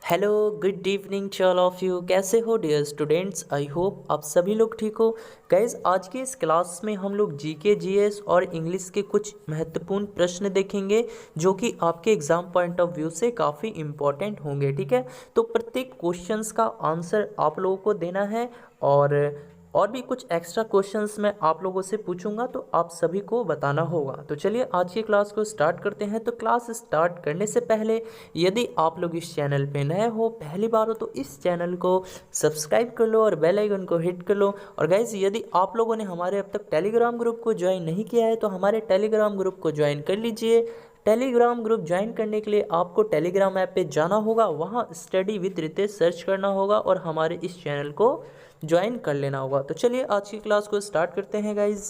Hello good evening to all of you. कैसे हो dear students? I hope आप सभी लोग ठीक हो। गाइज आज की इस क्लास में हम लोग जीके जीएस और इंग्लिश के कुछ महत्वपूर्ण प्रश्न देखेंगे जो कि आपके एग्जाम पॉइंट ऑफ व्यू से काफ़ी इंपॉर्टेंट होंगे। ठीक है, तो प्रत्येक क्वेश्चंस का आंसर आप लोगों को देना है और भी कुछ एक्स्ट्रा क्वेश्चंस मैं आप लोगों से पूछूंगा तो आप सभी को बताना होगा। तो चलिए आज की क्लास को स्टार्ट करते हैं। तो क्लास स्टार्ट करने से पहले यदि आप लोग इस चैनल पे नए हो, पहली बार हो, तो इस चैनल को सब्सक्राइब कर लो और बेल आइकन को हिट कर लो। और गाइज यदि आप लोगों ने हमारे अब तक टेलीग्राम ग्रुप को ज्वाइन नहीं किया है तो हमारे टेलीग्राम ग्रुप को ज्वाइन कर लीजिए। टेलीग्राम ग्रुप ज्वाइन करने के लिए आपको टेलीग्राम ऐप पे जाना होगा, वहाँ स्टडी विद रितेश सर्च करना होगा और हमारे इस चैनल को ज्वाइन कर लेना होगा। तो चलिए आज की क्लास को स्टार्ट करते हैं गाइज।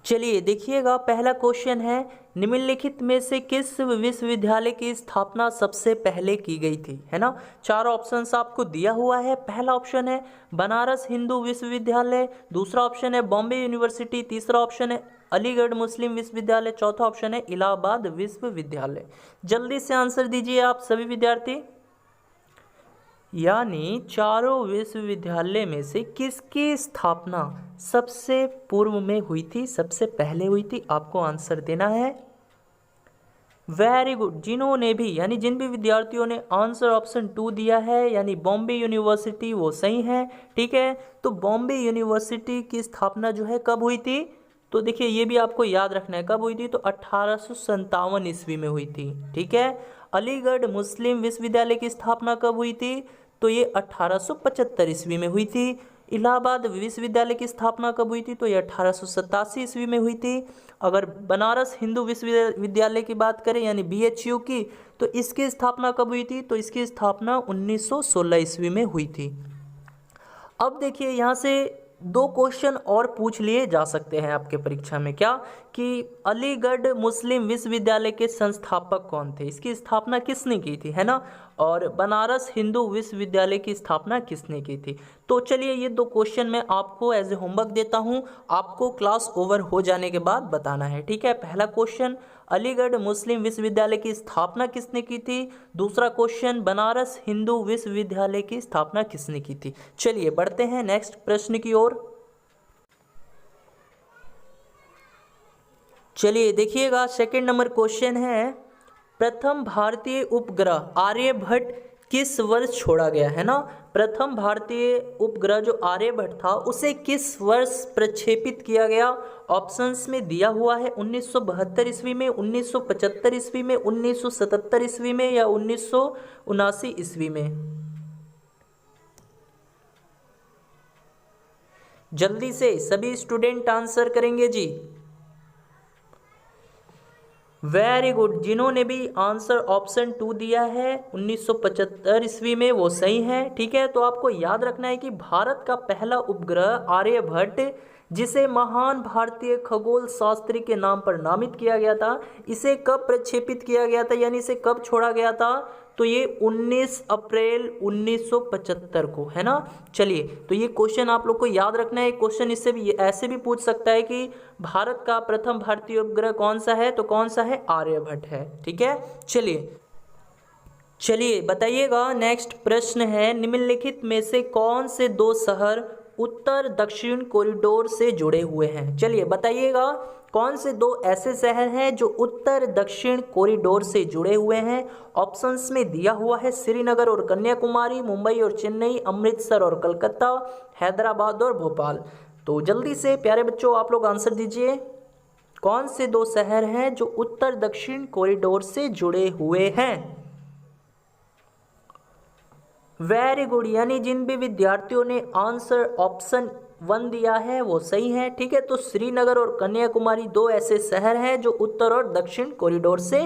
चलिए देखिएगा, पहला क्वेश्चन है निम्नलिखित में से किस विश्वविद्यालय की स्थापना सबसे पहले की गई थी, है ना। चार ऑप्शंस आपको दिया हुआ है। पहला ऑप्शन है बनारस हिंदू विश्वविद्यालय, दूसरा ऑप्शन है बॉम्बे यूनिवर्सिटी, तीसरा ऑप्शन है अलीगढ़ मुस्लिम विश्वविद्यालय, चौथा ऑप्शन है इलाहाबाद विश्वविद्यालय। जल्दी से आंसर दीजिए आप सभी विद्यार्थी। यानी चारों विश्वविद्यालय में से किसकी स्थापना सबसे पूर्व में हुई थी, सबसे पहले हुई थी, आपको आंसर देना है। Very good. जिन्होंने भी यानी जिन भी विद्यार्थियों ने आंसर ऑप्शन 2 दिया है यानी बॉम्बे यूनिवर्सिटी, वो सही है। ठीक है, तो बॉम्बे यूनिवर्सिटी की स्थापना जो है कब हुई थी, तो देखिए ये भी आपको याद रखना है कब हुई थी, तो 1857 ईस्वी में हुई थी। ठीक है, अलीगढ़ मुस्लिम विश्वविद्यालय की स्थापना कब हुई थी, तो ये 1875 ईस्वी में हुई थी। इलाहाबाद विश्वविद्यालय की स्थापना कब हुई थी, तो ये 1887 ईस्वी में हुई थी। अगर बनारस हिंदू विश्वविद्यालय की बात करें यानी बीएचयू की, तो इसकी स्थापना कब हुई थी, तो इसकी स्थापना 1916 ईस्वी में हुई थी। अब देखिए यहाँ से दो क्वेश्चन और पूछ लिए जा सकते हैं आपके परीक्षा में, क्या कि अलीगढ़ मुस्लिम विश्वविद्यालय के संस्थापक कौन थे, इसकी स्थापना किसने की थी, है ना, और बनारस हिंदू विश्वविद्यालय की स्थापना किसने की थी। तो चलिए ये दो क्वेश्चन मैं आपको एज ए होमवर्क देता हूँ, आपको क्लास ओवर हो जाने के बाद बताना है। ठीक है, पहला क्वेश्चन अलीगढ़ मुस्लिम विश्वविद्यालय की स्थापना किसने की थी, दूसरा क्वेश्चन बनारस हिंदू विश्वविद्यालय की स्थापना किसने की थी। चलिए बढ़ते हैं नेक्स्ट प्रश्न की ओर। चलिए देखिएगा, सेकंड नंबर क्वेश्चन है प्रथम भारतीय उपग्रह आर्यभट्ट किस वर्ष छोड़ा गया, है ना। प्रथम भारतीय उपग्रह जो आर्यभट्ट था उसे किस वर्ष प्रक्षेपित किया गया, ऑप्शंस में दिया हुआ है 1972 ईस्वी में, 1975 ईस्वी में, 1977 ईस्वी में या 1979 ईस्वी में। जल्दी से सभी स्टूडेंट आंसर करेंगे जी। Very good. जिन्होंने भी आंसर ऑप्शन 2 दिया है 1975 ईस्वी में, वो सही है। ठीक है, तो आपको याद रखना है कि भारत का पहला उपग्रह आर्यभट्ट, जिसे महान भारतीय खगोल शास्त्री के नाम पर नामित किया गया था, इसे कब प्रक्षेपित किया गया था यानी इसे कब छोड़ा गया था, तो ये 19 अप्रैल 1975 को, है ना। चलिए, तो ये क्वेश्चन आप लोग को याद रखना है। क्वेश्चन इससे भी ऐसे भी पूछ सकता है कि भारत का प्रथम भारतीय उपग्रह कौन सा है, तो कौन सा है, आर्यभट्ट है। ठीक है, चलिए बताइएगा, नेक्स्ट प्रश्न है निम्नलिखित में से कौन से दो शहर उत्तर दक्षिण कॉरिडोर से जुड़े हुए हैं। चलिए बताइएगा, कौन से दो ऐसे शहर हैं जो उत्तर दक्षिण कॉरिडोर से जुड़े हुए हैं। ऑप्शंस में दिया हुआ है श्रीनगर और कन्याकुमारी, मुंबई और चेन्नई, अमृतसर और कलकत्ता, हैदराबाद और भोपाल। तो जल्दी से प्यारे बच्चों आप लोग आंसर दीजिए, कौन से दो शहर हैं जो उत्तर दक्षिण कॉरिडोर से जुड़े हुए हैं। Very good. यानी जिन भी विद्यार्थियों ने आंसर ऑप्शन 1 दिया है वो सही है। ठीक है, तो श्रीनगर और कन्याकुमारी दो ऐसे शहर हैं जो उत्तर और दक्षिण कॉरिडोर से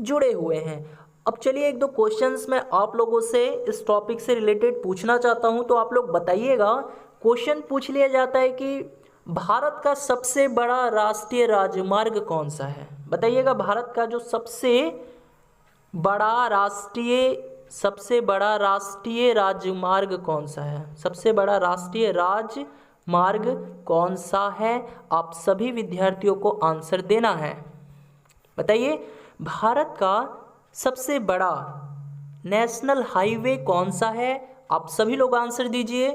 जुड़े हुए हैं। अब चलिए एक दो क्वेश्चंस मैं आप लोगों से इस टॉपिक से रिलेटेड पूछना चाहता हूं, तो आप लोग बताइएगा। क्वेश्चन पूछ लिया जाता है कि भारत का सबसे बड़ा राष्ट्रीय राजमार्ग कौन सा है। बताइएगा, भारत का जो सबसे बड़ा राष्ट्रीय राजमार्ग कौन सा है, सबसे बड़ा राष्ट्रीय राजमार्ग कौन सा है। आप सभी विद्यार्थियों को आंसर देना है। बताइए, भारत का सबसे बड़ा नेशनल हाईवे कौन सा है? आप सभी लोग आंसर दीजिए।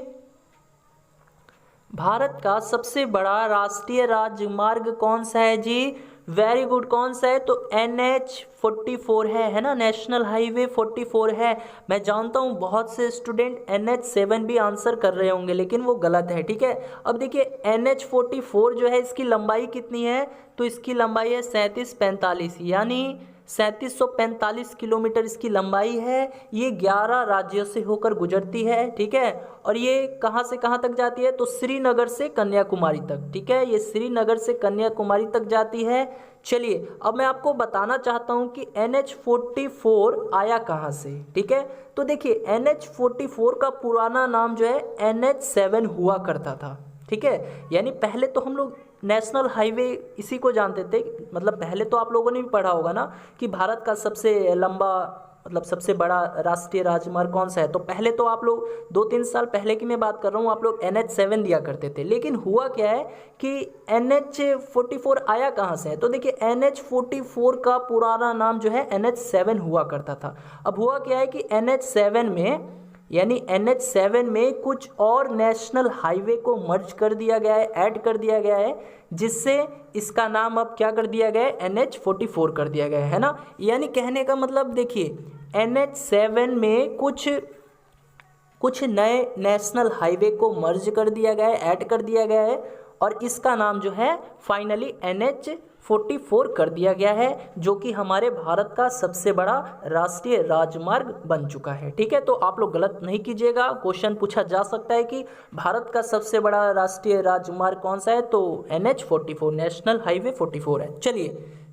भारत का सबसे बड़ा राष्ट्रीय राजमार्ग कौन सा है जी? वेरी गुड, कौन सा है? तो NH44 है ना, नेशनल हाईवे 44 है। मैं जानता हूँ बहुत से स्टूडेंट NH7 भी आंसर कर रहे होंगे, लेकिन वो गलत है, ठीक है। अब देखिए NH44 जो है, इसकी लंबाई कितनी है? तो इसकी लंबाई है 3745, यानी 3745 किलोमीटर इसकी लंबाई है। ये 11 राज्यों से होकर गुजरती है, ठीक है। और ये कहाँ से कहाँ तक जाती है? तो श्रीनगर से कन्याकुमारी तक, ठीक है। ये श्रीनगर से कन्याकुमारी तक जाती है। चलिए अब मैं आपको बताना चाहता हूँ कि NH44 आया कहाँ से, ठीक है। तो देखिए NH44 का पुराना नाम जो है NH7 हुआ करता था, ठीक है। यानी पहले तो हम लोग नेशनल हाईवे इसी को जानते थे, मतलब पहले तो आप लोगों ने भी पढ़ा होगा ना कि भारत का सबसे लंबा मतलब सबसे बड़ा राष्ट्रीय राजमार्ग कौन सा है। तो पहले तो आप लोग 2-3 साल पहले की मैं बात कर रहा हूँ, आप लोग NH7 दिया करते थे। लेकिन हुआ क्या है कि NH44 आया कहाँ से है? तो देखिए NH44 का पुराना नाम जो है NH7 हुआ करता था। अब हुआ क्या है कि NH7 में यानी NH7 में कुछ और नेशनल हाईवे को मर्ज कर दिया गया है, ऐड कर दिया गया है, जिससे इसका नाम अब क्या कर दिया गया है? NH44 कर दिया गया है ना। यानी कहने का मतलब देखिए NH7 में कुछ नए नेशनल हाईवे को मर्ज कर दिया गया है, ऐड कर दिया गया है, और इसका नाम जो है फाइनली NH44 कर दिया गया है, जो कि हमारे भारत का सबसे बड़ा राष्ट्रीय राजमार्ग बन चुका है, ठीक है। तो आप लोग गलत नहीं कीजिएगा, क्वेश्चन पूछा जा सकता है कि भारत का सबसे बड़ा राष्ट्रीय राजमार्ग कौन सा है? तो NH44 नेशनल हाईवे 44 है।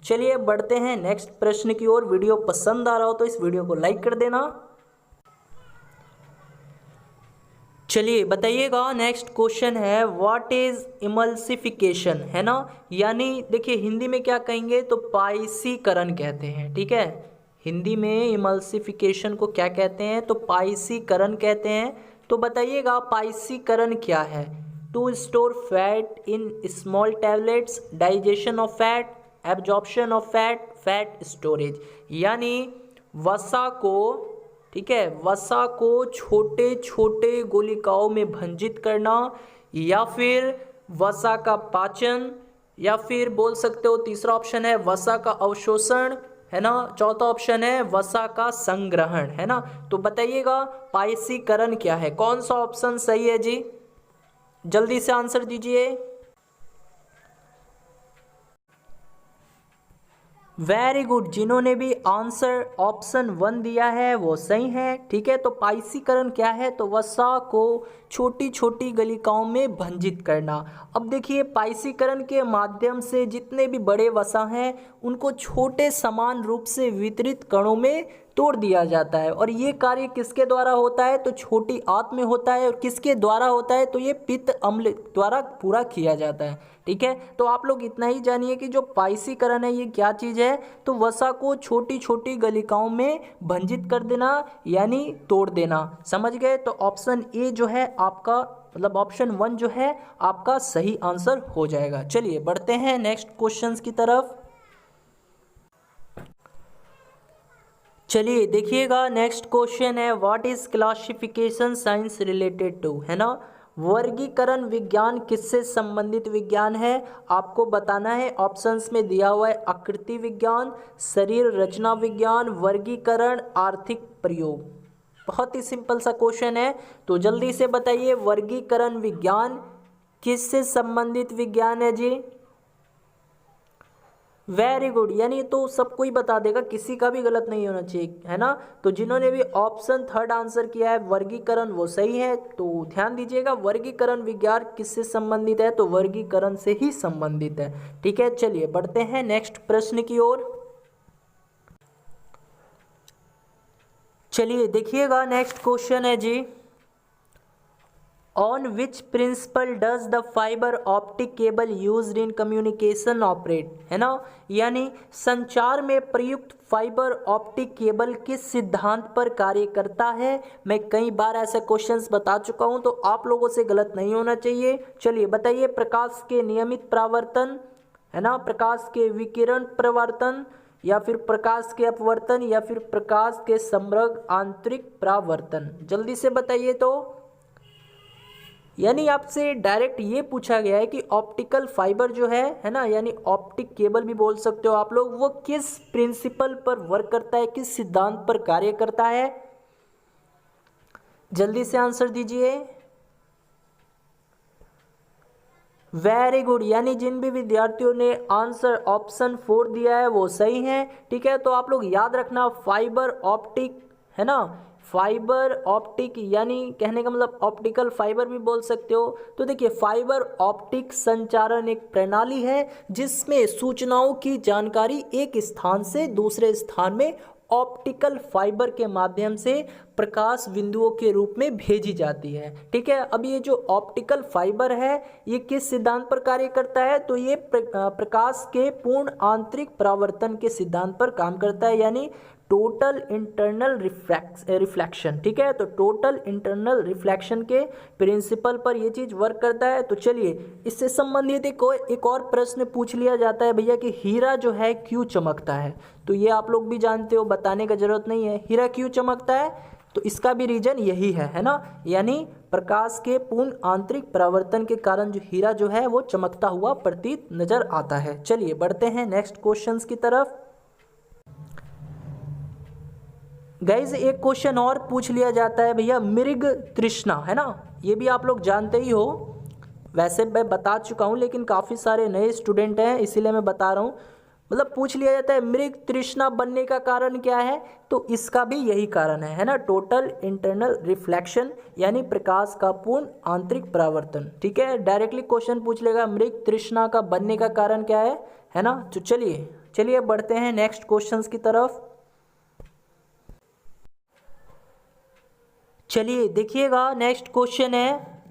चलिए बढ़ते हैं नेक्स्ट प्रश्न की ओर। वीडियो पसंद आ रहा हो तो इस वीडियो को लाइक कर देना। चलिए बताइएगा, नेक्स्ट क्वेश्चन है व्हाट इज इमल्सिफिकेशन, है ना। यानी देखिए हिंदी में क्या कहेंगे? तो पाइसीकरण कहते हैं, ठीक है। हिंदी में इमल्सिफिकेशन को क्या कहते हैं? तो पाइसीकरण कहते हैं। तो बताइएगा पाइसीकरण क्या है? To store fat in small tablets, digestion of fat, absorption of fat, fat storage. यानी वसा को, ठीक है, वसा को छोटे छोटे गोलिकाओं में भंजित करना, या फिर वसा का पाचन, या फिर बोल सकते हो तीसरा ऑप्शन है वसा का अवशोषण, है ना। चौथा ऑप्शन है वसा का संग्रहण, है ना। तो बताइएगा पाइसीकरण क्या है? कौन सा ऑप्शन सही है जी? जल्दी से आंसर दीजिए। वेरी गुड, जिन्होंने भी आंसर ऑप्शन 1 दिया है वो सही है, ठीक है। तो पाइसीकरण क्या है? तो वसा को छोटी छोटी गलिकाओं में भंजित करना। अब देखिए पाइसीकरण के माध्यम से जितने भी बड़े वसा हैं उनको छोटे समान रूप से वितरित कणों में तोड़ दिया जाता है। और ये कार्य किसके द्वारा होता है? तो छोटी आंत में होता है। और किसके द्वारा होता है? तो ये पित्त अम्ल द्वारा पूरा किया जाता है, ठीक है। तो आप लोग इतना ही जानिए कि जो पाइसीकरण है ये क्या चीज़ है? तो वसा को छोटी छोटी गलिकाओं में भंजित कर देना, यानी तोड़ देना। समझ गए? तो ऑप्शन ए जो है आपका, मतलब ऑप्शन 1 जो है आपका सही आंसर हो जाएगा। चलिए बढ़ते हैं नेक्स्ट क्वेश्चंस की तरफ। चलिए देखिएगा, नेक्स्ट क्वेश्चन है what is classification science related to, है ना। वर्गीकरण विज्ञान किससे संबंधित विज्ञान है? आपको बताना है। ऑप्शंस में दिया हुआ है आकृति विज्ञान, शरीर रचना विज्ञान, वर्गीकरण, आर्थिक प्रयोग। बहुत ही सिंपल सा क्वेश्चन है, तो जल्दी से बताइए वर्गीकरण विज्ञान किससे संबंधित विज्ञान है जी? वेरी गुड, यानी तो सबको ही बता देगा, किसी का भी गलत नहीं होना चाहिए, है ना। तो जिन्होंने भी ऑप्शन 3 आंसर किया है वर्गीकरण वो सही है। तो ध्यान दीजिएगा वर्गीकरण विज्ञान किससे संबंधित है? तो वर्गीकरण से ही संबंधित है, ठीक है। चलिए बढ़ते हैं नेक्स्ट प्रश्न की ओर। चलिए देखिएगा, नेक्स्ट क्वेश्चन है जी on which principle does the fibre optic cable used in communication operate, है ना। यानी संचार में प्रयुक्त फाइबर ऑप्टिक केबल किस सिद्धांत पर कार्य करता है? मैं कई बार ऐसे क्वेश्चंस बता चुका हूं, तो आप लोगों से गलत नहीं होना चाहिए। चलिए बताइए प्रकाश के नियमित परावर्तन, है ना, प्रकाश के विकिरण परावर्तन, या फिर प्रकाश के अपवर्तन या फिर प्रकाश के समग्र आंतरिक परावर्तन? जल्दी से बताइए। तो यानी आपसे डायरेक्ट ये पूछा गया है कि ऑप्टिकल फाइबर जो है ना, यानी ऑप्टिक केबल भी बोल सकते हो आप लोग, वो किस प्रिंसिपल पर वर्क करता है, किस सिद्धांत पर कार्य करता है? जल्दी से आंसर दीजिए। वेरी गुड, यानी जिन भी विद्यार्थियों ने आंसर ऑप्शन 4 दिया है वो सही है। ठीक है, तो आप लोग याद रखना फाइबर ऑप्टिक है ना, फाइबर ऑप्टिक यानी कहने का मतलब ऑप्टिकल फाइबर भी बोल सकते हो। तो देखिए फाइबर ऑप्टिक संचारण एक प्रणाली है जिसमें सूचनाओं की जानकारी एक स्थान से दूसरे स्थान में ऑप्टिकल फाइबर के माध्यम से प्रकाश बिंदुओं के रूप में भेजी जाती है। ठीक है, अब ये जो ऑप्टिकल फाइबर है ये किस सिद्धांत पर कार्य करता है? तो ये प्रकाश के पूर्ण आंतरिक परावर्तन के सिद्धांत पर काम करता है, यानी टोटल इंटरनल रिफ्लेक्शन। ठीक है, तो टोटल इंटरनल रिफ्लेक्शन के प्रिंसिपल पर ये चीज वर्क करता है। तो चलिए इससे संबंधित एक और प्रश्न पूछ लिया जाता है भैया कि हीरा जो है क्यों चमकता है? तो ये आप लोग भी जानते हो, बताने का जरूरत नहीं है। हीरा क्यों चमकता है? तो इसका भी रीजन यही है ना, यानी प्रकाश के पूर्ण आंतरिक परावर्तन के कारण जो हीरा जो है वो चमकता हुआ प्रतीत नजर आता है। चलिए बढ़ते हैं नेक्स्ट क्वेश्चंस की तरफ। गाइज एक क्वेश्चन और पूछ लिया जाता है भैया, मृग तृष्णा है ना, ये भी आप लोग जानते ही हो, वैसे मैं बता चुका हूँ लेकिन काफ़ी सारे नए स्टूडेंट हैं इसीलिए मैं बता रहा हूँ। मतलब पूछ लिया जाता है मृग तृष्णा बनने का कारण क्या है? तो इसका भी यही कारण है ना, टोटल इंटरनल रिफ्लेक्शन यानी प्रकाश का पूर्ण आंतरिक परावर्तन। ठीक है, डायरेक्टली क्वेश्चन पूछ लेगा मृग तृष्णा का बनने का कारण क्या है ना। तो चलिए बढ़ते हैं नेक्स्ट क्वेश्चंस की तरफ। चलिए देखिएगा नेक्स्ट क्वेश्चन है,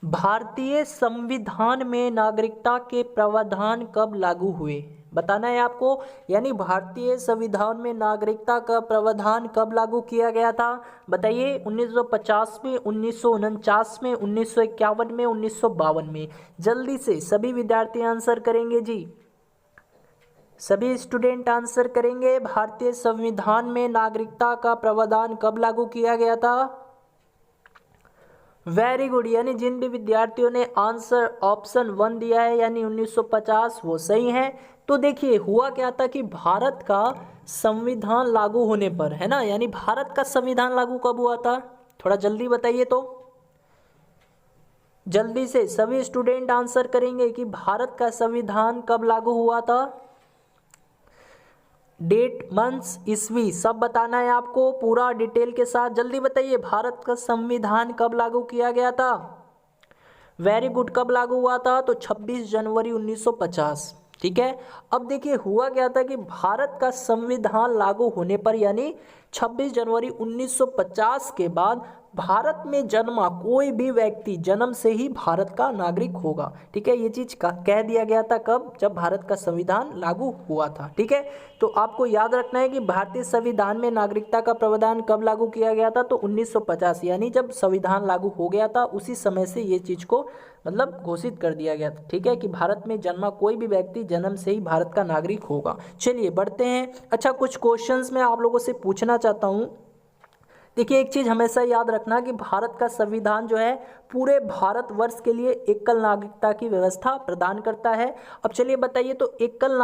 भारतीय संविधान में नागरिकता के प्रावधान कब लागू हुए? बताना है आपको, यानी भारतीय संविधान में नागरिकता का प्रावधान कब लागू किया गया था? बताइए, 1950 में, 1949 में, 1951 में, 1952 में? जल्दी से सभी विद्यार्थी आंसर करेंगे जी, सभी स्टूडेंट आंसर करेंगे। भारतीय संविधान में नागरिकता का प्रावधान कब लागू किया गया था? वेरी गुड, यानी जिन भी विद्यार्थियों ने आंसर ऑप्शन 1 दिया है यानी 1950 वो सही है। तो देखिए हुआ क्या था कि भारत का संविधान लागू होने पर है ना, यानी भारत का संविधान लागू कब हुआ था? थोड़ा जल्दी बताइए। तो जल्दी से सभी स्टूडेंट आंसर करेंगे कि भारत का संविधान कब लागू हुआ था। डेट, मंथ्स, ईस्वी सब बताना है आपको पूरा डिटेल के साथ। जल्दी बताइए, भारत का संविधान कब लागू किया गया था? वेरी गुड, कब लागू हुआ था? तो 26 जनवरी 1950। ठीक है, अब देखिए हुआ क्या था कि भारत का संविधान लागू होने पर यानी 26 जनवरी 1950 के बाद भारत में जन्मा कोई भी व्यक्ति जन्म से ही भारत का नागरिक होगा। ठीक है, ये चीज कह दिया गया था कब? जब भारत का संविधान लागू हुआ था। ठीक है, तो आपको याद रखना है कि भारतीय संविधान में नागरिकता का प्रावधान कब लागू किया गया था? तो 1950, यानी जब संविधान लागू हो गया था उसी समय से ये चीज को मतलब घोषित कर दिया गया था। ठीक है, कि भारत में जन्मा कोई भी व्यक्ति जन्म से ही भारत का नागरिक होगा। चलिए बढ़ते हैं। अच्छा, कुछ क्वेश्चंस मैं आप लोगों से पूछना चाहता हूँ। देखिए एक चीज हमेशा याद रखना कि भारत का संविधान जो है पूरे भारतवर्ष के लिए एकल नागरिकता की व्यवस्था प्रदान करता है। अब चलिए बताइए, तो एकल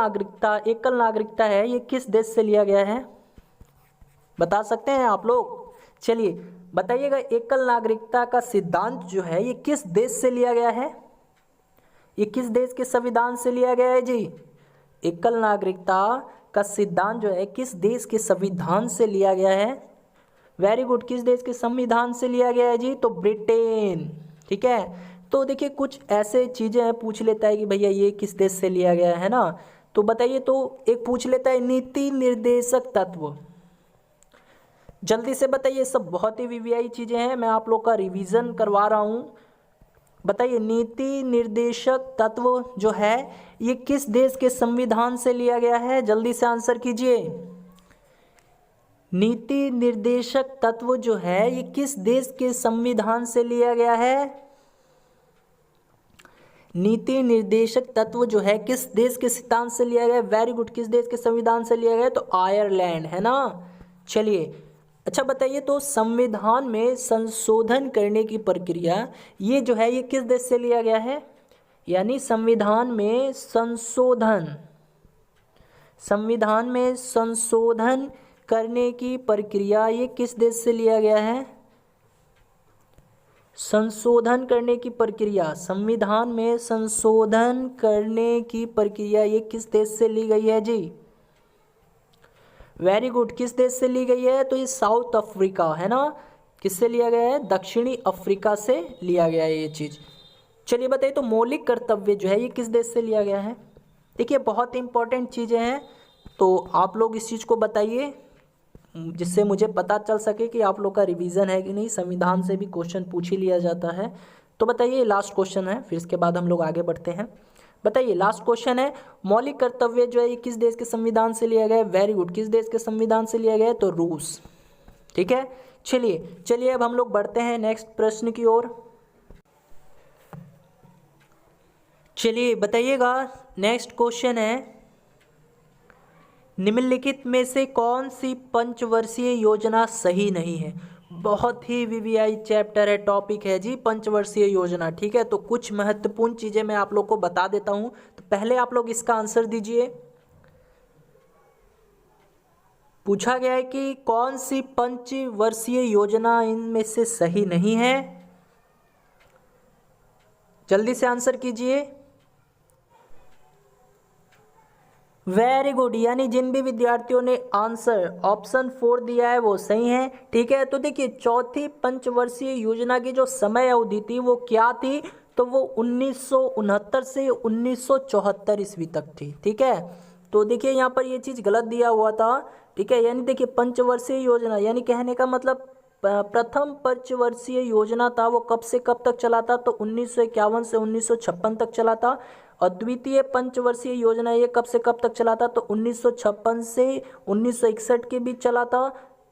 नागरिकता है ये किस देश से लिया गया है? बता सकते हैं आप लोग? चलिए बताइएगा, एकल नागरिकता का सिद्धांत जो है ये किस देश से लिया गया है? ये किस देश के संविधान से लिया गया है जी? एकल नागरिकता का सिद्धांत जो है किस देश के संविधान से लिया गया है? वेरी गुड, किस देश के संविधान से लिया गया है जी? तो ब्रिटेन। ठीक है, तो देखिए कुछ ऐसे चीजें पूछ लेता है कि भैया ये किस देश से लिया गया है ना, तो बताइए। तो एक पूछ लेता है नीति निर्देशक तत्व, जल्दी से बताइए। सब बहुत ही वीवीआई चीजें हैं, मैं आप लोग का रिवीजन करवा रहा हूं। बताइए नीति निर्देशक तत्व जो है ये किस देश के संविधान से लिया गया है? जल्दी से आंसर कीजिए। नीति निर्देशक तत्व जो है ये किस देश के संविधान से लिया गया है? नीति निर्देशक तत्व जो है किस देश के सिद्धांत से लिया गया है? वेरी गुड, किस देश के संविधान से लिया गया है? तो आयरलैंड, है ना। चलिए अच्छा बताइए, तो संविधान में संशोधन करने की प्रक्रिया ये जो है ये किस देश से लिया गया है? यानी संविधान में संशोधन करने की प्रक्रिया ये किस देश से लिया गया है? संशोधन करने की प्रक्रिया, संविधान में संशोधन करने की प्रक्रिया ये किस देश से ली गई है जी? वेरी गुड, किस देश से ली गई है? तो ये साउथ अफ्रीका, है ना। किससे लिया गया है? दक्षिणी अफ्रीका से लिया गया है ये चीज़। चलिए बताइए, तो मौलिक कर्तव्य जो है ये किस देश से लिया गया है? देखिए बहुत इंपॉर्टेंट चीज़ें हैं, तो आप लोग इस चीज़ को बताइए जिससे मुझे पता चल सके कि आप लोग का रिवीजन है कि नहीं। संविधान से भी क्वेश्चन पूछ ही लिया जाता है। तो बताइए, लास्ट क्वेश्चन है, फिर इसके बाद हम लोग आगे बढ़ते हैं। बताइए, लास्ट क्वेश्चन है, मौलिक कर्तव्य जो है ये किस देश के संविधान से लिया गया है? वेरी गुड, किस देश के संविधान से लिया गया है? तो रूस, ठीक है। चलिए अब हम लोग बढ़ते हैं नेक्स्ट प्रश्न की ओर। चलिए बताइएगा, नेक्स्ट क्वेश्चन है, निम्नलिखित में से कौन सी पंचवर्षीय योजना सही नहीं है? बहुत ही वीवीआई चैप्टर है, टॉपिक है जी पंचवर्षीय योजना, ठीक है। तो कुछ महत्वपूर्ण चीज़ें मैं आप लोग को बता देता हूं, तो पहले आप लोग इसका आंसर दीजिए। पूछा गया है कि कौन सी पंचवर्षीय योजना इनमें से सही नहीं है? जल्दी से आंसर कीजिए। वेरी गुड, यानी जिन भी विद्यार्थियों ने आंसर ऑप्शन 4 दिया है वो सही है, ठीक है। तो देखिए, चौथी पंचवर्षीय योजना की जो समय अवधि थी वो क्या थी? तो वो 1969 से 1974 ईस्वी तक थी, ठीक है। तो देखिए यहाँ पर ये चीज़ गलत दिया हुआ था, ठीक है। यानी देखिए पंचवर्षीय योजना, यानी कहने का मतलब प्रथम पंचवर्षीय योजना था वो कब से कब तक चला था? तो 1951 से 1956 तक चला था। और द्वितीय पंचवर्षीय योजना ये कब से कब तक चला था? तो 1956 से 1961 के बीच चला था।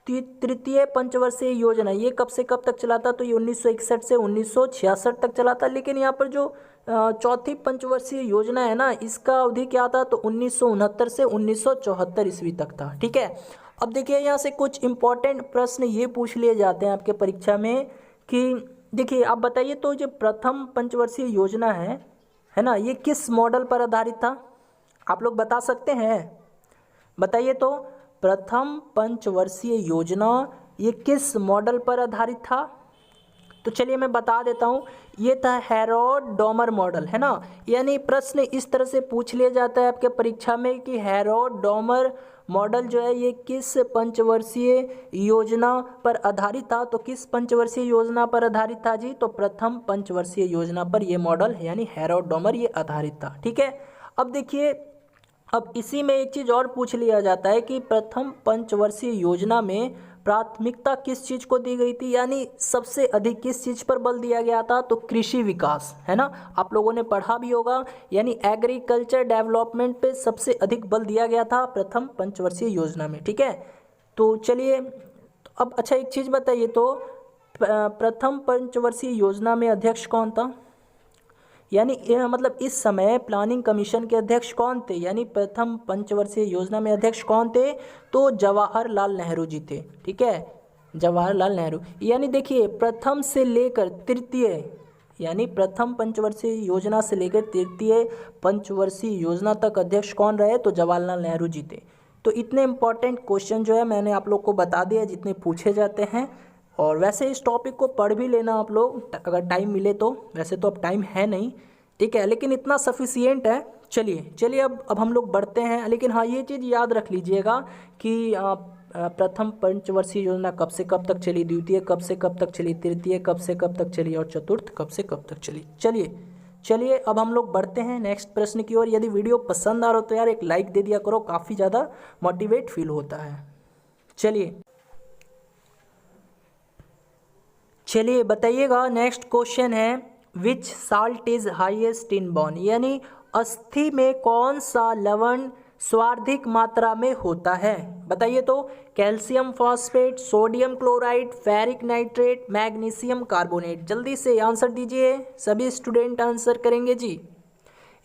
तृतीय पंचवर्षीय योजना ये कब से कब तक चला था? तो ये 1961 से 1966 तक चला था। लेकिन यहाँ पर जो चौथी पंचवर्षीय योजना है ना, इसका अवधि क्या था? तो 1969 से 1974 ईस्वी तक था, ठीक है। अब देखिए यहाँ से कुछ इंपॉर्टेंट प्रश्न ये पूछ लिए जाते हैं आपके परीक्षा में कि देखिए आप बताइए, तो जो प्रथम पंचवर्षीय योजना है ना, ये किस मॉडल पर आधारित था? आप लोग बता सकते हैं? बताइए, तो प्रथम पंचवर्षीय योजना ये किस मॉडल पर आधारित था? तो चलिए मैं बता देता हूँ, ये था हैरोल्ड डॉमर मॉडल, है ना। यानी प्रश्न इस तरह से पूछ लिया जाता है आपके परीक्षा में कि हैरोल्ड डॉमर मॉडल जो है ये किस पंचवर्षीय योजना पर आधारित था? तो किस पंचवर्षीय योजना पर आधारित था जी? तो प्रथम पंचवर्षीय योजना पर ये मॉडल यानी हैरोल्ड डॉमर ये आधारित था, ठीक है। अब देखिए, अब इसी में एक चीज़ और पूछ लिया जाता है कि प्रथम पंचवर्षीय योजना में प्राथमिकता किस चीज़ को दी गई थी? यानी सबसे अधिक किस चीज़ पर बल दिया गया था? तो कृषि विकास, है ना। आप लोगों ने पढ़ा भी होगा, यानी एग्रीकल्चर डेवलपमेंट पे सबसे अधिक बल दिया गया था प्रथम पंचवर्षीय योजना में, ठीक है। तो चलिए अब अच्छा एक चीज़ बताइए, तो प्रथम पंचवर्षीय योजना में अध्यक्ष कौन था? यानी मतलब इस समय प्लानिंग कमीशन के अध्यक्ष कौन थे? यानी प्रथम पंचवर्षीय योजना में अध्यक्ष कौन थे? तो जवाहरलाल नेहरू जी थे, ठीक है, जवाहरलाल नेहरू। यानी देखिए प्रथम से लेकर तृतीय, यानी प्रथम पंचवर्षीय योजना से लेकर तृतीय पंचवर्षीय योजना तक अध्यक्ष कौन रहे? तो जवाहरलाल नेहरू जी थे। तो इतने इंपॉर्टेंट क्वेश्चन जो है मैंने आप लोग को बता दिया जितने पूछे जाते हैं। और वैसे इस टॉपिक को पढ़ भी लेना आप लोग अगर टाइम मिले तो, वैसे तो अब टाइम है नहीं, ठीक है, लेकिन इतना सफिशियंट है। चलिए अब हम लोग बढ़ते हैं। लेकिन हाँ ये चीज़ याद रख लीजिएगा कि प्रथम पंचवर्षीय योजना कब से कब तक चली, द्वितीय कब से कब तक चली, तृतीय कब से कब तक चली और चतुर्थ कब से कब तक चली। चलिए अब हम लोग बढ़ते हैं नेक्स्ट प्रश्न की ओर। यदि वीडियो पसंद आ रहा हो तो यार एक लाइक दे दिया करो, काफ़ी ज़्यादा मोटिवेट फील होता है। चलिए बताइएगा, नेक्स्ट क्वेश्चन है, विच साल्ट इज हाईएस्ट इन बॉन? यानी अस्थि में कौन सा लवण सर्वाधिक मात्रा में होता है? बताइए, तो calcium phosphate, sodium chloride, ferric nitrate, magnesium carbonate. जल्दी से आंसर दीजिए, सभी स्टूडेंट आंसर करेंगे जी।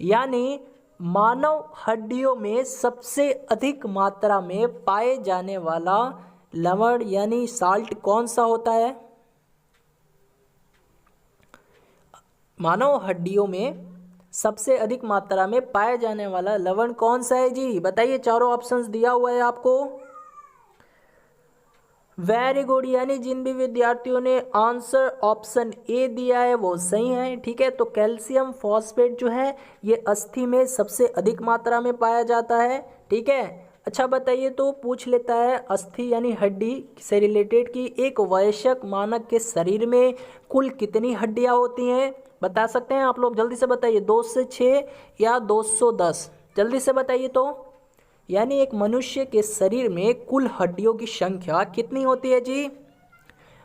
यानी मानव हड्डियों में सबसे अधिक मात्रा में पाए जाने वाला लवण यानी साल्ट कौन सा होता है? मानव हड्डियों में सबसे अधिक मात्रा में पाया जाने वाला लवण कौन सा है जी? बताइए, चारों ऑप्शंस दिया हुआ है आपको। वेरी गुड, यानी जिन भी विद्यार्थियों ने आंसर ऑप्शन ए दिया है वो सही है। ठीक है, तो कैल्शियम फॉस्फेट जो है ये अस्थि में सबसे अधिक मात्रा में पाया जाता है। ठीक है, अच्छा बताइए, तो पूछ लेता है अस्थि यानी हड्डी से रिलेटेड कि एक वयस्क मानव के शरीर में कुल कितनी हड्डियां होती हैं? बता सकते हैं आप लोग? जल्दी से बताइए, 2 से 6 या 210? जल्दी से बताइए तो। यानी एक मनुष्य के शरीर में कुल हड्डियों की संख्या कितनी होती है जी?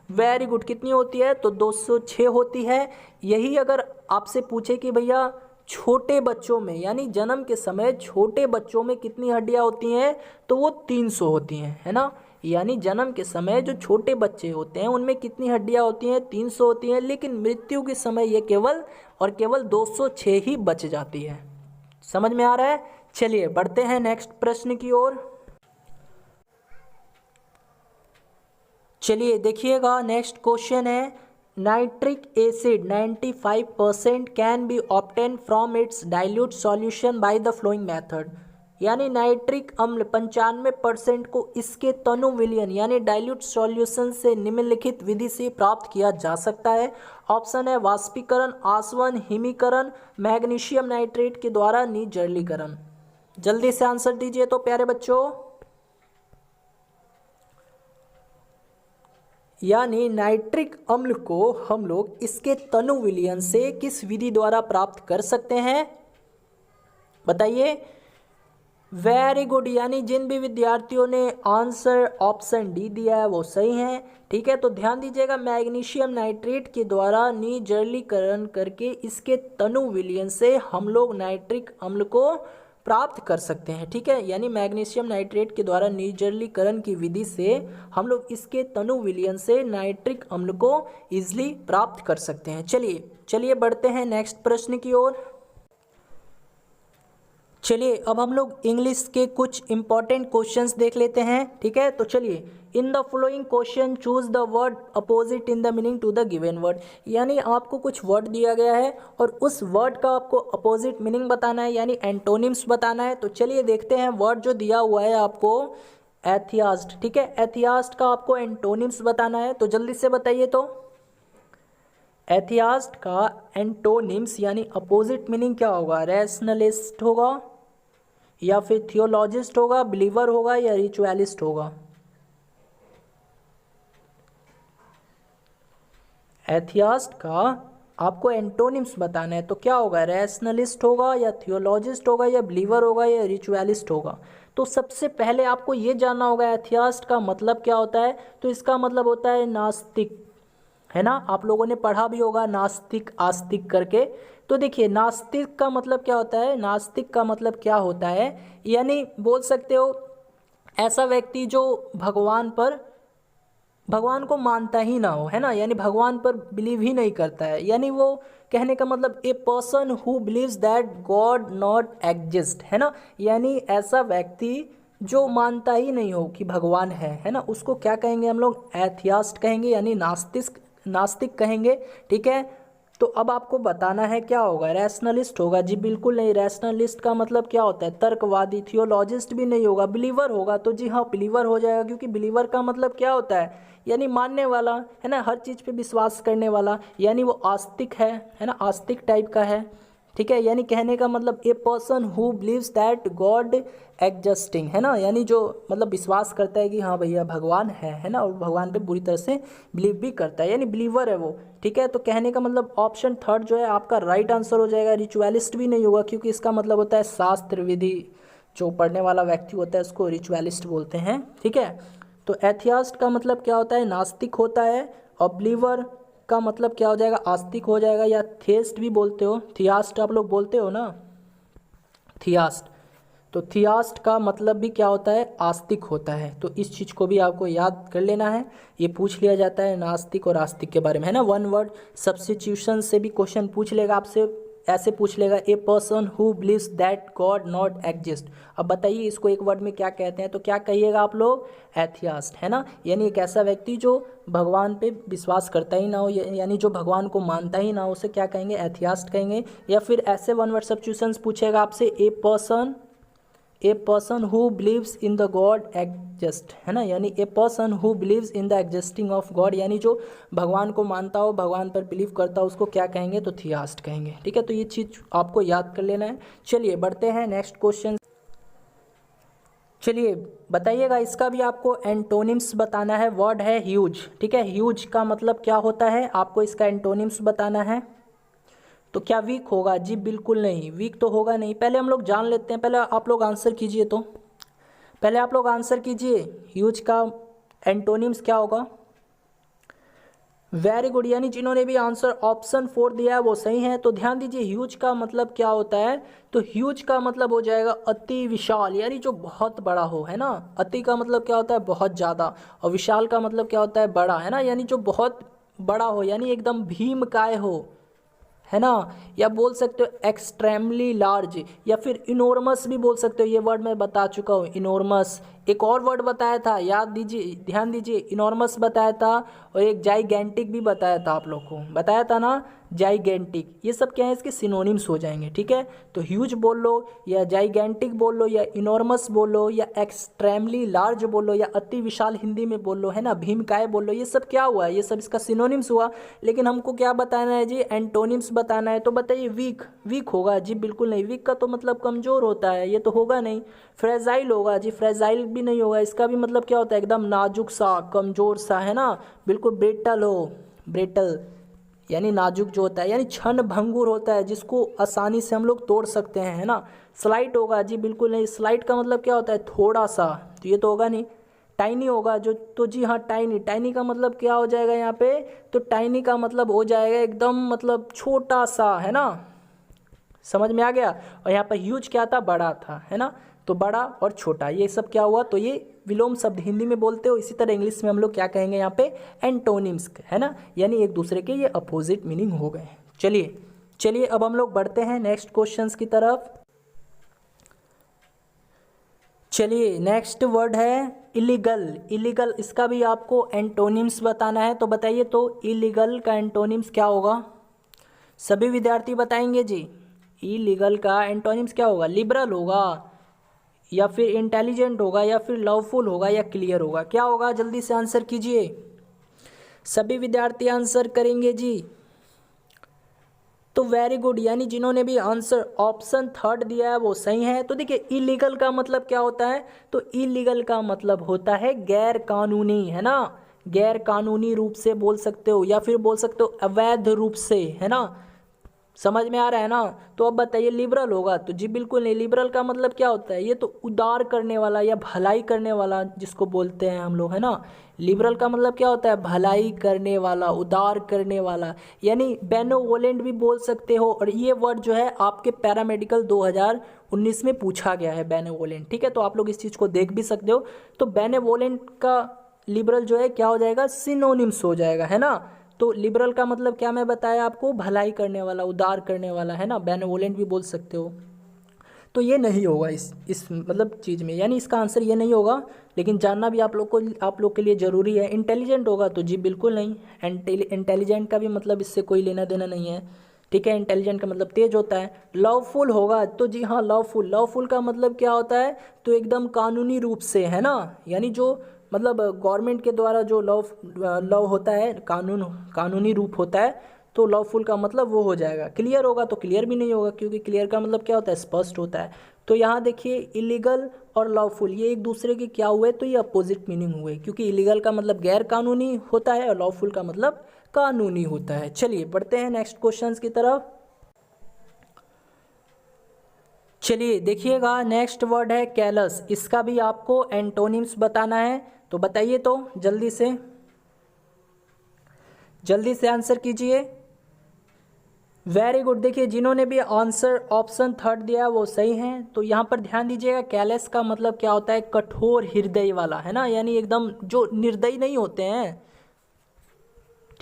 वेरी गुड, कितनी होती है? तो 206 होती है। यही अगर आपसे पूछे कि भैया छोटे बच्चों में यानी जन्म के समय छोटे बच्चों में कितनी हड्डियां होती हैं, तो वो 300 होती हैं, है ना। यानी जन्म के समय जो छोटे बच्चे होते हैं उनमें कितनी हड्डियां होती हैं? 300 होती हैं। लेकिन मृत्यु के समय ये केवल और केवल 206 ही बच जाती है। समझ में आ रहा है? चलिए बढ़ते हैं नेक्स्ट प्रश्न की ओर। चलिए देखिएगा, नेक्स्ट क्वेश्चन है, nitric acid 95% can be obtain from its dilute solution by the flowing method. यानी नाइट्रिक अम्ल 95% को इसके तनु विलयन यानी डाइल्यूट सॉल्यूशन से निम्नलिखित विधि से प्राप्त किया जा सकता है। ऑप्शन है वाष्पीकरण, आसवन, हिमीकरण, मैग्नीशियम नाइट्रेट के द्वारा निर्जलीकरण। जल्दी से आंसर दीजिए तो प्यारे बच्चों। यानी नाइट्रिक अम्ल को हम लोग इसके तनु विलयन से किस विधि द्वारा प्राप्त कर सकते हैं? बताइए। वेरी गुड, यानी जिन भी विद्यार्थियों ने आंसर ऑप्शन डी दिया है वो सही है। ठीक है, तो ध्यान दीजिएगा, मैग्नीशियम नाइट्रेट के द्वारा निर्जलीकरण करके इसके तनु विलयन से हम लोग नाइट्रिक अम्ल को प्राप्त कर सकते हैं। ठीक है, यानी मैग्नीशियम नाइट्रेट के द्वारा निर्जलीकरण की विधि से हम लोग इसके तनु विलयन से नाइट्रिक अम्ल को इजिली प्राप्त कर सकते हैं। चलिए बढ़ते हैं नेक्स्ट प्रश्न की ओर। चलिए अब हम लोग इंग्लिश के कुछ इंपॉर्टेंट क्वेश्चंस देख लेते हैं। ठीक है, तो चलिए, in the following question choose the word opposite in the meaning to the given word. यानी आपको कुछ वर्ड दिया गया है और उस वर्ड का आपको अपोजिट मीनिंग बताना है यानी एंटोनिम्स बताना है। तो चलिए देखते हैं, वर्ड जो दिया हुआ है आपको एथियास्ट। ठीक है, एथियास्ट का आपको एंटोनिम्स बताना है, तो जल्दी से बताइए तो। एथियास्ट का एंटोनिम्स यानी अपोजिट मीनिंग क्या होगा? रैशनलिस्ट होगा या फिर थियोलॉजिस्ट होगा, बिलीवर होगा या रिचुअलिस्ट होगा? एथियास्ट का आपको एंटोनिम्स बताना है, तो क्या होगा? रैशनलिस्ट होगा या थियोलॉजिस्ट होगा या बिलीवर होगा या रिचुअलिस्ट होगा? तो सबसे पहले आपको ये जानना होगा एथियास्ट का मतलब क्या होता है। तो इसका मतलब होता है नास्तिक, है ना। आप लोगों ने पढ़ा भी होगा नास्तिक आस्तिक करके। तो देखिए, नास्तिक का मतलब क्या होता है? नास्तिक का मतलब क्या होता है, यानी बोल सकते हो ऐसा व्यक्ति जो भगवान को मानता ही ना हो, है ना। यानी भगवान पर बिलीव ही नहीं करता है। यानी वो कहने का मतलब a person who believes that God not exist, है ना। यानी ऐसा व्यक्ति जो मानता ही नहीं हो कि भगवान है ना, उसको क्या कहेंगे हम लोग? एथियास्ट कहेंगे, यानी नास्तिक कहेंगे। ठीक है, तो अब आपको बताना है क्या होगा? रैशनलिस्ट होगा? जी बिल्कुल नहीं। रैशनलिस्ट का मतलब क्या होता है? तर्कवादी। थियोलॉजिस्ट भी नहीं होगा। बिलीवर होगा? तो जी हाँ, बिलीवर हो जाएगा, क्योंकि बिलीवर का मतलब क्या होता है? यानी मानने वाला, है ना, हर चीज़ पे विश्वास करने वाला, यानी वो आस्तिक है ना, आस्तिक टाइप का है। ठीक है, यानी कहने का मतलब a person who believes that God existing, है ना, यानी जो मतलब विश्वास करता है कि हाँ भैया भगवान है ना, और भगवान पे पूरी तरह से बिलीव भी करता है, यानी बिलीवर है वो। ठीक है, तो कहने का मतलब ऑप्शन थर्ड जो है आपका राइट आंसर हो जाएगा। रिचुअलिस्ट भी नहीं होगा, क्योंकि इसका मतलब होता है शास्त्र विधि जो पढ़ने वाला व्यक्ति होता है उसको रिचुअलिस्ट बोलते हैं। ठीक है, तो एथियास्ट का मतलब क्या होता है? नास्तिक होता है। और बिलीवर का मतलब क्या हो जाएगा? आस्तिक हो जाएगा, या थियस्ट भी बोलते हो। थियास्ट आप लोग बोलते हो ना, थियास्ट। तो थियास्ट का मतलब भी क्या होता है? आस्तिक होता है। तो इस चीज़ को भी आपको याद कर लेना है, ये पूछ लिया जाता है नास्तिक और आस्तिक के बारे में, है ना। वन वर्ड सब्स्टिट्यूशन से भी क्वेश्चन पूछ लेगा आपसे ऐसे पूछ लेगा a person who believes that God not exist. अब बताइए इसको एक वर्ड में क्या कहते हैं, तो क्या कहिएगा आप लोग, एथियास्ट, है ना। यानी एक ऐसा व्यक्ति जो भगवान पे विश्वास करता ही ना हो, यानी जो भगवान को मानता ही ना हो, उसे क्या कहेंगे, एथियास्ट कहेंगे। या फिर ऐसे वन वर्ड सब्स्टिट्यूशंस पूछेगा आपसे, a person who believes in the God exist, है ना, यानी a person who believes in the existing of God, यानी जो भगवान को मानता हो, भगवान पर बिलीव करता हो, उसको क्या कहेंगे, तो थियास्ट कहेंगे। ठीक है, तो ये चीज़ आपको याद कर लेना है। चलिए बढ़ते हैं नेक्स्ट क्वेश्चन। चलिए बताइएगा, इसका भी आपको एंटोनिम्स बताना है। वर्ड है ह्यूज। ठीक है, ह्यूज का मतलब क्या होता है, आपको इसका एंटोनिम्स बताना है। तो क्या वीक होगा, जी बिल्कुल नहीं, वीक तो होगा नहीं। पहले हम लोग जान लेते हैं, पहले आप लोग आंसर कीजिए। तो पहले आप लोग आंसर कीजिए, ह्यूज का एंटोनिम्स क्या होगा। वेरी गुड, यानी जिन्होंने भी आंसर ऑप्शन 4 दिया है वो सही है। तो ध्यान दीजिए, ह्यूज का मतलब क्या होता है, तो ह्यूज का मतलब हो जाएगा अति विशाल, यानी जो बहुत बड़ा हो, है ना। अति का मतलब क्या होता है, बहुत ज़्यादा, और विशाल का मतलब क्या होता है, बड़ा, है ना, यानी जो बहुत बड़ा हो, यानी एकदम भीमकाय हो, है ना। या बोल सकते हो एक्सट्रीमली लार्ज, या फिर इनोर्मस भी बोल सकते हो। ये वर्ड मैं बता चुका हूँ, इनोर्मस। एक और वर्ड बताया था, याद दीजिए, ध्यान दीजिए, इनोर्मस बताया था, और एक जाइगेंटिक भी बताया था, आप लोग को बताया था ना, जाइगेंटिक। ये सब क्या है, इसके सिनोनिम्स हो जाएंगे। ठीक है, तो ह्यूज बोल लो, या जाइगेंटिक बोल लो, या इनोर्मस बोल लो, या एक्सट्रीमली लार्ज बोल लो, या अति विशाल हिंदी में बोल लो, है ना, भीमकाय बोल लो। ये सब क्या हुआ, ये सब इसका सिनोनिम्स हुआ। लेकिन हमको क्या बताना है जी, एंटोनिम्स बताना है। तो बताइए, वीक, वीक होगा, जी बिल्कुल नहीं। वीक का तो मतलब कमज़ोर होता है, ये तो होगा नहीं। फ्रेजाइल होगा, जी फ्रेजाइल भी नहीं होगा। इसका भी मतलब क्या होता है, एकदम नाजुक सा, कमज़ोर सा, है ना, बिल्कुल ब्रेटल हो, ब्रेटल यानी नाजुक जो होता है, यानी क्षण भंगुर होता है, जिसको आसानी से हम लोग तोड़ सकते हैं, है ना। स्लाइट होगा, जी बिल्कुल नहीं। स्लाइट का मतलब क्या होता है, थोड़ा सा, तो ये तो होगा नहीं। टाइनी होगा जो, तो जी हाँ टाइनी, टाइनी का मतलब क्या हो जाएगा यहाँ पे, तो टाइनी का मतलब हो जाएगा एकदम मतलब छोटा सा, है ना, समझ में आ गया। और यहाँ पर ह्यूज क्या था, बड़ा था, है ना। तो बड़ा और छोटा ये सब क्या हुआ, तो ये विलोम शब्द हिंदी में बोलते हो। इसी तरह इंग्लिश में हम लोग क्या कहेंगे यहाँ पे, एंटोनिम्स, है ना, यानी एक दूसरे के ये अपोजिट मीनिंग हो गए। चलिए चलिए अब हम लोग बढ़ते हैं नेक्स्ट क्वेश्चंस की तरफ। चलिए नेक्स्ट वर्ड है इलीगल। इलीगल, इसका भी आपको एंटोनिम्स बताना है। तो बताइए, तो इलीगल का एंटोनिम्स क्या होगा, सभी विद्यार्थी बताएंगे जी। इलीगल का एंटोनिम्स क्या होगा, लिबरल होगा, या फिर इंटेलिजेंट होगा, या फिर लवफुल होगा, या क्लियर होगा, क्या होगा, जल्दी से आंसर कीजिए। सभी विद्यार्थी आंसर करेंगे जी। तो वेरी गुड, यानी जिन्होंने भी आंसर ऑप्शन 3 दिया है वो सही है। तो देखिए, इलीगल का मतलब क्या होता है, तो इलीगल का मतलब होता है गैर कानूनी, है ना, गैर कानूनी रूप से बोल सकते हो, या फिर बोल सकते हो अवैध रूप से, है ना, समझ में आ रहा है ना। तो अब बताइए, लिबरल होगा, तो जी बिल्कुल नहीं। लिबरल का मतलब क्या होता है, ये तो उदार करने वाला या भलाई करने वाला जिसको बोलते हैं हम लोग, है ना। लिबरल का मतलब क्या होता है, भलाई करने वाला, उदार करने वाला, यानी बेनोवोलेंट भी बोल सकते हो। और ये वर्ड जो है आपके पैरामेडिकल 2019 में पूछा गया है, बेनोवोलेंट। ठीक है, तो आप लोग इस चीज़ को देख भी सकते हो। तो बेनोवोलेंट का लिबरल जो है क्या हो जाएगा, सिनोनिम्स हो जाएगा, है ना। तो लिबरल का मतलब क्या मैं बताया आपको, भलाई करने वाला, उदार करने वाला, है ना, बेनेवोलेंट भी बोल सकते हो। तो ये नहीं होगा इस मतलब चीज़ में, यानी इसका आंसर ये नहीं होगा। लेकिन जानना भी आप लोग के लिए ज़रूरी है। इंटेलिजेंट होगा, तो जी बिल्कुल नहीं। इंटेलिजेंट का भी मतलब इससे कोई लेना देना नहीं है। ठीक है, इंटेलिजेंट का मतलब तेज होता है। लवफुल होगा, तो जी हाँ लवफुल। लवफुल का मतलब क्या होता है, तो एकदम कानूनी रूप से, है ना, यानी जो मतलब गवर्नमेंट के द्वारा जो लव होता है, कानूनी रूप होता है, तो लवफुल का मतलब वो हो जाएगा। क्लियर होगा, तो क्लियर भी नहीं होगा, क्योंकि क्लियर का मतलब क्या होता है, स्पष्ट होता है। तो यहाँ देखिए, इलीगल और लवफुल ये एक दूसरे के क्या हुए, तो ये अपोजिट मीनिंग हुए, क्योंकि इलीगल का मतलब गैर कानूनी होता है और लवफुल का मतलब कानूनी होता है। चलिए बढ़ते हैं नेक्स्ट क्वेश्चंस की तरफ। चलिए देखिएगा, नेक्स्ट वर्ड है कैलस। इसका भी आपको एंटोनिम्स बताना है। तो बताइए, तो जल्दी से आंसर कीजिए। वेरी गुड, देखिए जिन्होंने भी आंसर ऑप्शन 3 दिया वो सही हैं। तो यहाँ पर ध्यान दीजिएगा, कैलस का मतलब क्या होता है, कठोर हृदय वाला, है ना, यानी एकदम जो निर्दयी नहीं होते हैं।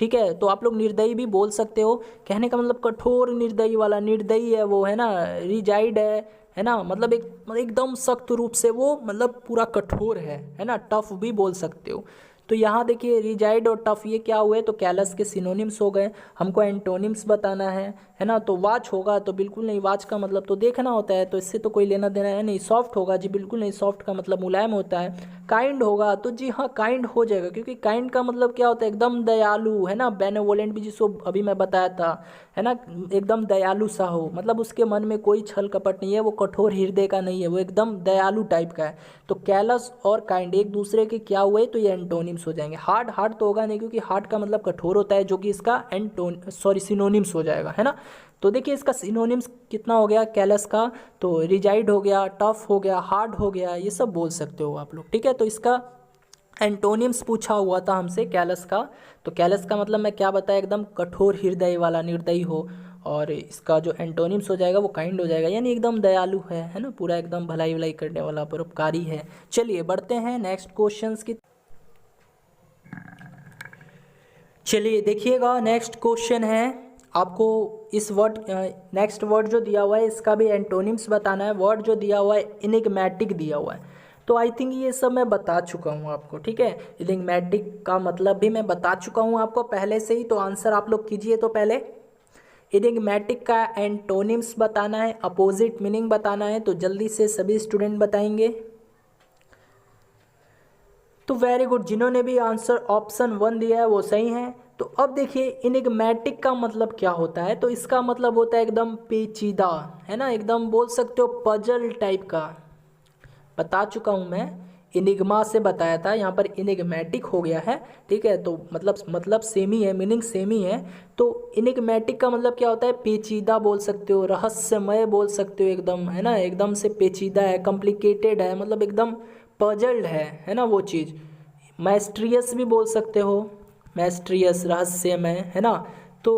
ठीक है। तो आप लोग निर्दयी भी बोल सकते हो, कहने का मतलब कठोर निर्दयी वाला, निर्दयी है वो, है ना, रिजाइड है ना, मतलब एकदम सख्त रूप से वो मतलब पूरा कठोर है ना, टफ भी बोल सकते हो। तो यहाँ देखिए रिजाइड और टफ ये क्या हुए, तो कैलस के सिनोनिम्स हो गए। हमको एंटोनिम्स बताना है ना। तो वाच होगा तो बिल्कुल नहीं, वाच का मतलब तो देखना होता है, तो इससे तो कोई लेना देना है नहीं। सॉफ्ट होगा जी, बिल्कुल नहीं, सॉफ्ट का मतलब मुलायम होता है। काइंड होगा तो जी हाँ काइंड हो जाएगा, क्योंकि काइंड का मतलब क्या होता है, एकदम दयालु, है ना, बेनेवोलेंट भी जिसको अभी मैं बताया था, है ना, एकदम दयालु सा हो, मतलब उसके मन में कोई छल कपट नहीं है, वो कठोर हृदय का नहीं है, वो एकदम दयालु टाइप का है। तो कैलस और काइंड एक दूसरे के क्या हुए, तो ये एंटोनिम्स हो जाएंगे। हार्ड, हार्ड तो होगा नहीं, क्योंकि हार्ड का मतलब कठोर होता है, जो कि इसका सिनोनिम्स हो जाएगा, है ना। तो देखिए इसका सिनोनिम्स कितना हो गया कैलस का, तो रिजाइड हो गया, टफ हो गया, हार्ड हो गया, ये सब बोल सकते हो आप लोग, ठीक है। तो इसका एंटोनिम्स पूछा हुआ था हमसे कैलस का, तो कैलस का मतलब मैं क्या बताया, एकदम कठोर हृदय वाला, निर्दयी हो। और इसका जो एंटोनिम्स हो जाएगा वो काइंड हो जाएगा, यानी एकदम दयालु है ना, पूरा एकदम भलाई भलाई करने वाला, परोपकारी है। चलिए बढ़ते हैं नेक्स्ट क्वेश्चंस की। चलिए देखिएगा नेक्स्ट क्वेश्चन है, आपको इस वर्ड, नेक्स्ट वर्ड जो दिया हुआ है इसका भी एंटोनिम्स बताना है। वर्ड जो दिया हुआ है इनिग्मेटिक दिया हुआ है, तो आई थिंक ये सब मैं बता चुका हूँ आपको, ठीक है। इनिग्मेटिक का मतलब भी मैं बता चुका हूँ आपको पहले से ही, तो आंसर आप लोग कीजिए। तो पहले इनिग्मेटिक का एंटोनिम्स बताना है, अपोजिट मीनिंग बताना है, तो जल्दी से सभी स्टूडेंट बताएंगे। तो वेरी गुड, जिन्होंने भी आंसर ऑप्शन 1 दिया है वो सही है। तो अब देखिए इनिग्मेटिक का मतलब क्या होता है, तो इसका मतलब होता है एकदम पेचीदा, है ना, एकदम बोल सकते हो पजल टाइप का। बता चुका हूँ मैं, इनिग्मा से बताया था, यहाँ पर इनिग्मेटिक हो गया है, ठीक है। तो मतलब सेम ही है, मीनिंग सेम ही है। तो इनिग्मेटिक का मतलब क्या होता है, पेचीदा बोल सकते हो, रहस्यमय बोल सकते हो, एकदम, है ना, एकदम से पेचीदा है, कॉम्प्लिकेटेड है, मतलब एकदम पजल्ड है ना वो चीज़। मैस्ट्रियस भी बोल सकते हो, मैस्ट्रियस रहस्यमय, है ना। तो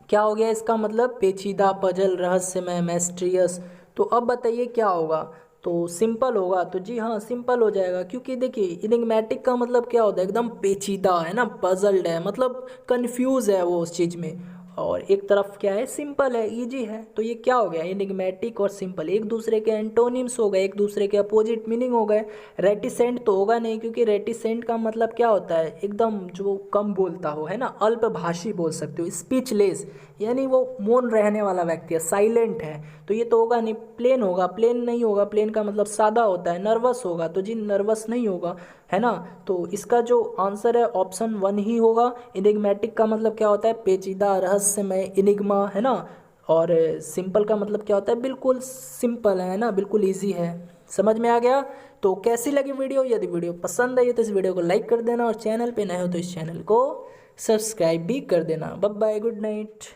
क्या हो गया इसका मतलब, पेचीदा, पजल, रहस्यमय, मैस्ट्रियस। तो अब बताइए क्या होगा, तो सिंपल होगा, तो जी हाँ सिंपल हो जाएगा, क्योंकि देखिए इनिग्मेटिक का मतलब क्या होता है, एकदम पेचीदा, है ना, पजल्ड है, मतलब कंफ्यूज है वो उस चीज़ में। और एक तरफ क्या है, सिंपल है, इजी है। तो ये क्या हो गया, इनिग्मेटिक और सिंपल एक दूसरे के एंटोनिम्स हो गए, एक दूसरे के अपोजिट मीनिंग हो गए। रेटिसेंट तो होगा नहीं, क्योंकि रेटिसेंट का मतलब क्या होता है, एकदम जो कम बोलता हो, है ना, अल्पभाषी बोल सकते हो, स्पीचलेस, यानी वो मौन रहने वाला व्यक्ति है, साइलेंट है। तो ये तो होगा नहीं, प्लेन होगा, प्लेन नहीं होगा, प्लेन का मतलब सादा होता है। नर्वस होगा, तो जी नर्वस नहीं होगा, है ना। तो इसका जो आंसर है ऑप्शन 1 ही होगा। इनिग्मेटिक का मतलब क्या होता है, पेचीदा, रहस्यमय, इनिग्मा, है ना। और सिंपल का मतलब क्या होता है, बिल्कुल सिंपल है ना, बिल्कुल ईजी है। समझ में आ गया। तो कैसी लगी वीडियो, यदि वीडियो पसंद आई तो इस वीडियो को लाइक कर देना, और चैनल पे नए हो तो इस चैनल को सब्सक्राइब भी कर देना। Bye bye, good night.